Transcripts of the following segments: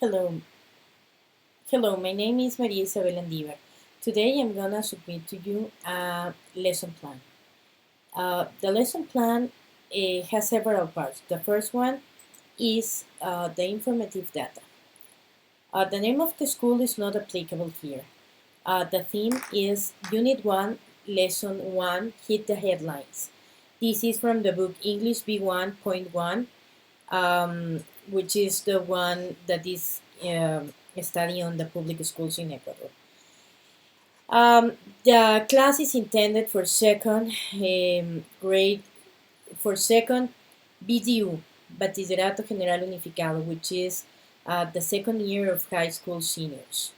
Hello, hello. My name is Maria Isabel Andivar. Today I'm gonna submit to you a lesson plan. The lesson plan has several parts. The first one is the informative data. The name of the school is not applicable here. The theme is Unit 1, Lesson 1, Hit the Headlines. This is from the book English B1.1, which is the one that is studying on the public schools in Ecuador. The class is intended for second grade, for second BDU, Bachillerato General Unificado, which is the second year of high school seniors.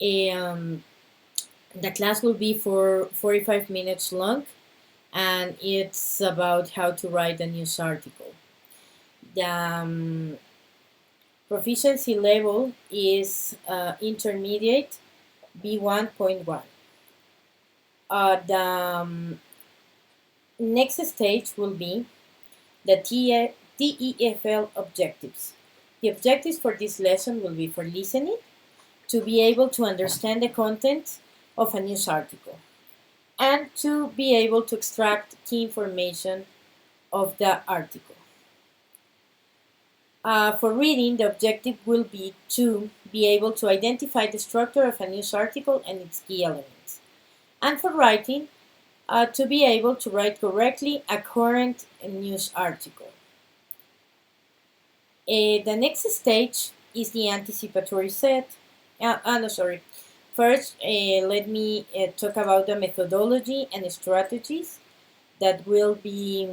The class will be for 45 minutes long, and it's about how to write a news article. The proficiency level is intermediate B1.1. The next stage will be the TEFL objectives. The objectives for this lesson will be for listening, to be able to understand the content of a news article, and to be able to extract key information of the article. For reading, the objective will be to be able to identify the structure of a news article and its key elements. And for writing, to be able to write correctly a current news article. The next stage is the anticipatory set. First, let me talk about the methodology and strategies that will be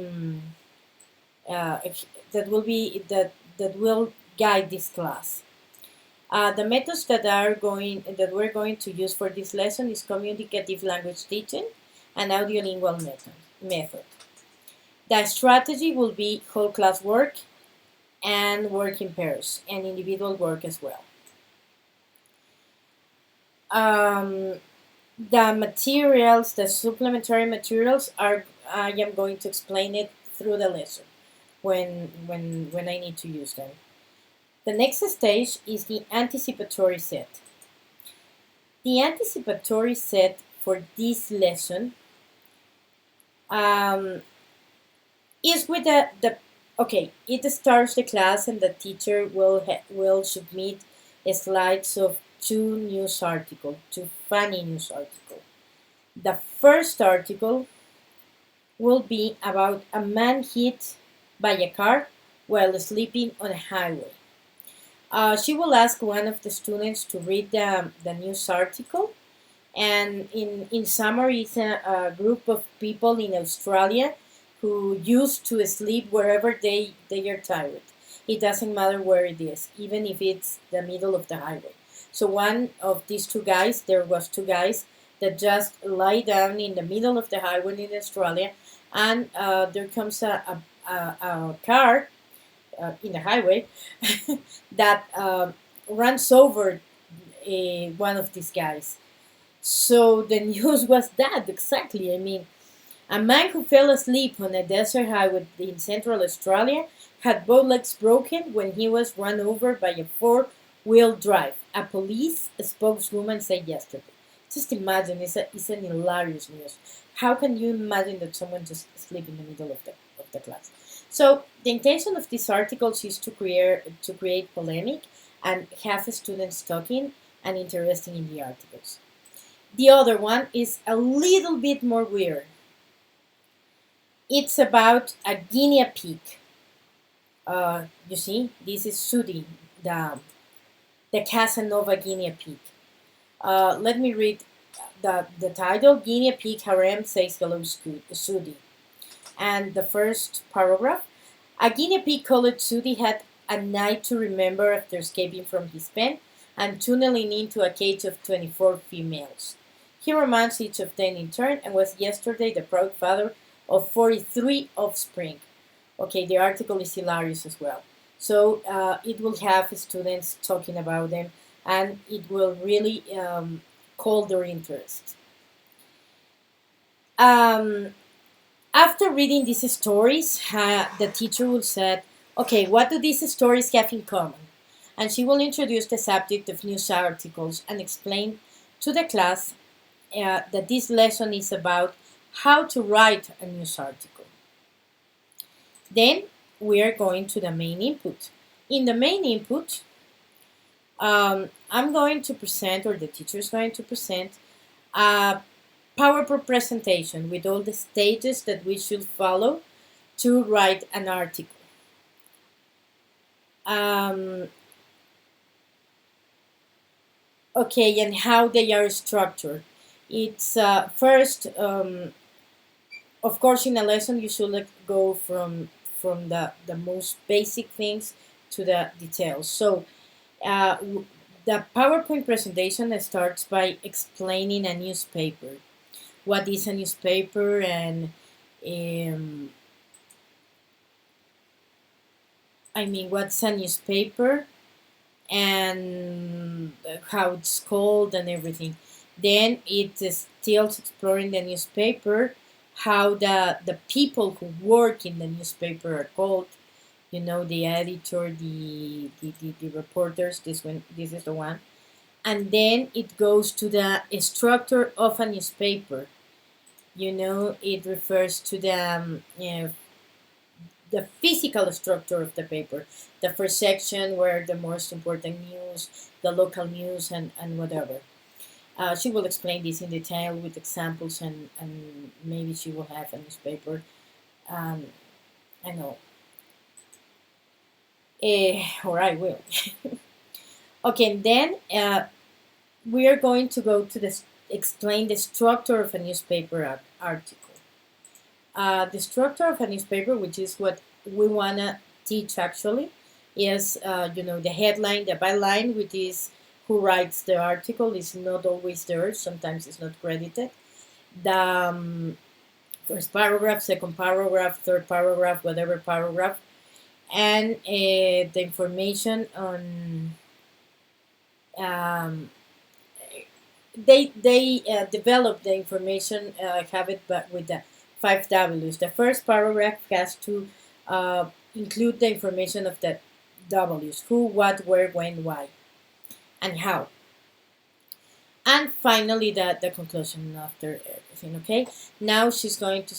that will guide this class. The methods that we're going to use for this lesson is communicative language teaching and audiolingual method. The strategy will be whole class work and work in pairs and individual work as well. The materials, the supplementary materials, I am going to explain it through the lesson when I need to use them. The next stage is the anticipatory set. The anticipatory set for this lesson is with it starts the class and the teacher will submit slides of two funny news articles. The first article will be about a man hit by a car while sleeping on a highway. She will ask one of the students to read the news article, and in summary, it's a group of people in Australia who used to sleep wherever they are tired. It doesn't matter where it is, even if it's the middle of the highway. So one of these there was two guys that just lie down in the middle of the highway in Australia, and there comes a car in the highway that runs over one of these guys. So the news was that exactly. I mean, a man who fell asleep on a desert highway in central Australia had both legs broken when he was run over by a four-wheel drive, a police spokeswoman said yesterday. Just imagine, it's an hilarious news. How can you imagine that someone just sleep in the middle of the class? So the intention of these articles is to create polemic and have students talking and interested in the articles. The other one is a little bit more weird. It's about a guinea pig. You see, this is Sudi, the Casanova guinea pig. Let me read the title. Guinea pig harem says hello, Sudi. And the first paragraph. A guinea pig called Sudi had a night to remember after escaping from his pen and tunneling into a cage of 24 females. He romanced each of them in turn and was yesterday the proud father of 43 offspring. Okay, the article is hilarious as well. So it will have students talking about them, and it will really call their interest. After reading these stories, the teacher will say, okay, what do these stories have in common? and she will introduce the subject of news articles and explain to the class that this lesson is about how to write a news article. Then we are going to the main input. In the main input, I'm going to present, or the teacher is going to present, a PowerPoint presentation with all the stages that we should follow to write an article. Okay, and how they are structured. It's first, of course, in a lesson you should go from the most basic things to the details. So uh, the PowerPoint presentation starts by explaining a newspaper. What is a newspaper, and what's a newspaper, and how it's called and everything. Then it is still exploring the newspaper, how the people who work in the newspaper are called, the editor, the reporters. This is the one. And then it goes to the structure of a newspaper. It refers to the physical structure of the paper. The first section where the most important news, the local news, and whatever. She will explain this in detail with examples, and maybe she will have a newspaper. I know. Or I will. Okay, and then we are going to go to explain the structure of a newspaper article. The structure of a newspaper, which is what we want to teach actually, is the headline, the byline, which is who writes the article, is not always there. Sometimes it's not credited. The first paragraph, second paragraph, third paragraph, whatever paragraph, and the information on. They develop the information, have it, but with the 5 W's. The first paragraph has to include the information of the W's: who, what, where, when, why, and how. And finally, the conclusion after everything. Okay. Now she's going to.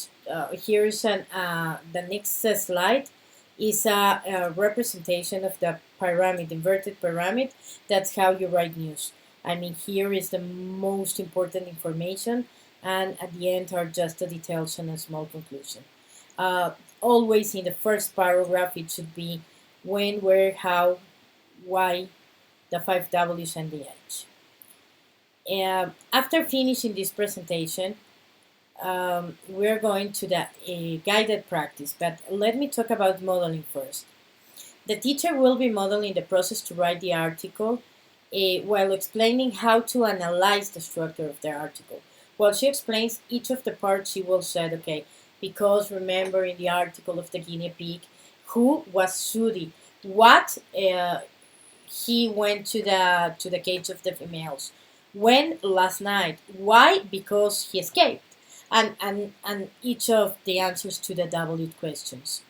Here's the next slide is a representation of the pyramid, inverted pyramid. That's how you write news. Here is the most important information, and at the end are just the details and a small conclusion. Always in the first paragraph, it should be when, where, how, why, the 5 W's, and the H. After finishing this presentation, we're going to the guided practice, but let me talk about modeling first. The teacher will be modeling the process to write the article while explaining how to analyze the structure of the article. While she explains each of the parts, she will say, okay, because remember in the article of the guinea pig, who was Sudi? What he went to the cage of the females. When? Last night. Why? Because he escaped. And each of the answers to the W questions.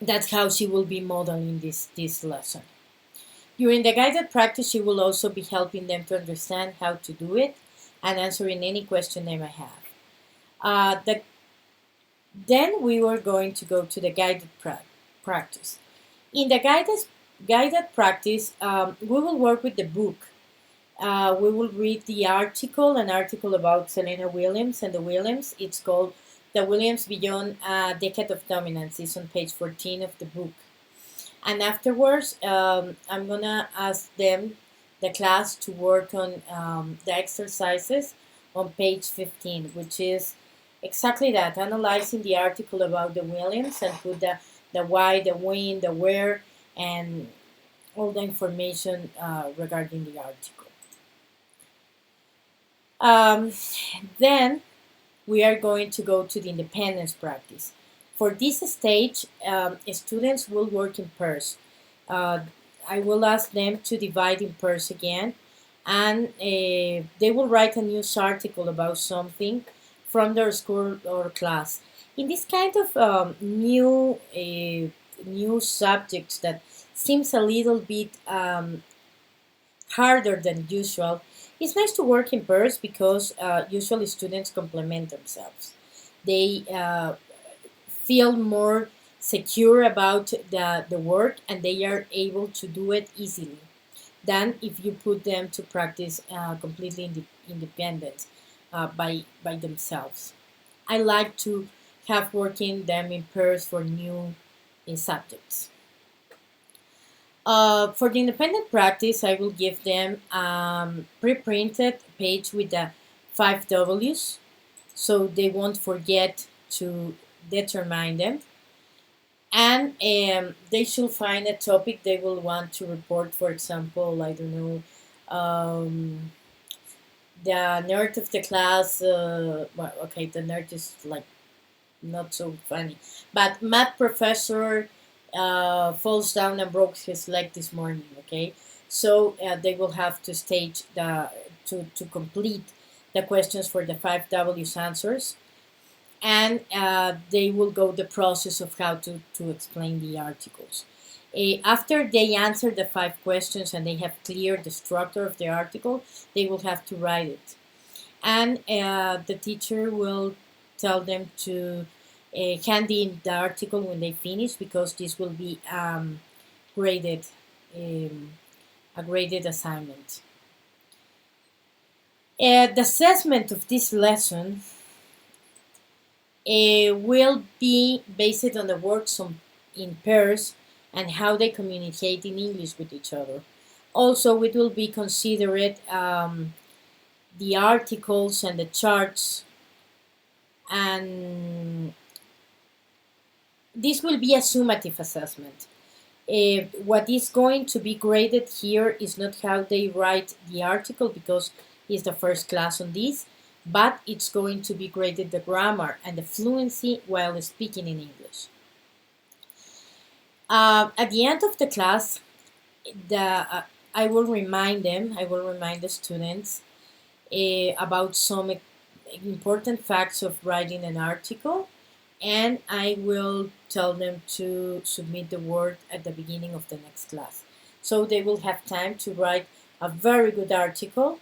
That's how she will be modeling this lesson. During the guided practice, she will also be helping them to understand how to do it and answering any question they may have. Then we were going to go to the guided practice. In the guided practice, we will work with the book. We will read the article, an article about Serena Williams and the Williams. It's called The Williams Beyond a Decade of Dominance. It's on page 14 of the book. And afterwards, I'm going to ask them, the class, to work on the exercises on page 15, which is exactly that, analyzing the article about the Williams and put the why, the when, the where, and all the information regarding the article. Then we are going to go to the independence practice. For this stage, students will work in pairs. I will ask them to divide in pairs again, and they will write a news article about something from their school or class. In this kind of new new subjects that seems a little bit harder than usual, it's nice to work in pairs because usually students complement themselves. They feel more secure about the work, and they are able to do it easily than if you put them to practice completely independent by themselves. I like to have working them in pairs for new subjects. For the independent practice, I will give them pre-printed page with the 5 W's, so they won't forget to determine them. And they should find a topic they will want to report. For example, I don't know, the nerd of the class. Well, okay, the nerd is like not so funny, but math professor falls down and broke his leg this morning. Okay, so they will have to stage to complete the questions for the 5 W's answers, and they will go the process of how to explain the articles. After they answer the 5 questions and they have cleared the structure of the article, they will have to write it. And the teacher will tell them to hand in the article when they finish, because this will be graded, um, a graded assignment. The assessment of this lesson will be based on the works in pairs and how they communicate in English with each other. Also, it will be considered the articles and the charts, and this will be a summative assessment. What is going to be graded here is not how they write the article, because it's the first class on this, but it's going to be graded the grammar and the fluency while speaking in English. At the end of the class, I will remind the students about some important facts of writing an article, and I will tell them to submit the work at the beginning of the next class. So they will have time to write a very good article,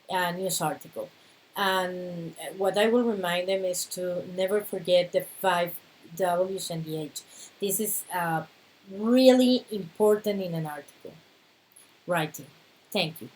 a news article. And what I will remind them is to never forget the 5 W's and the H. This is really important in an article writing. Thank you.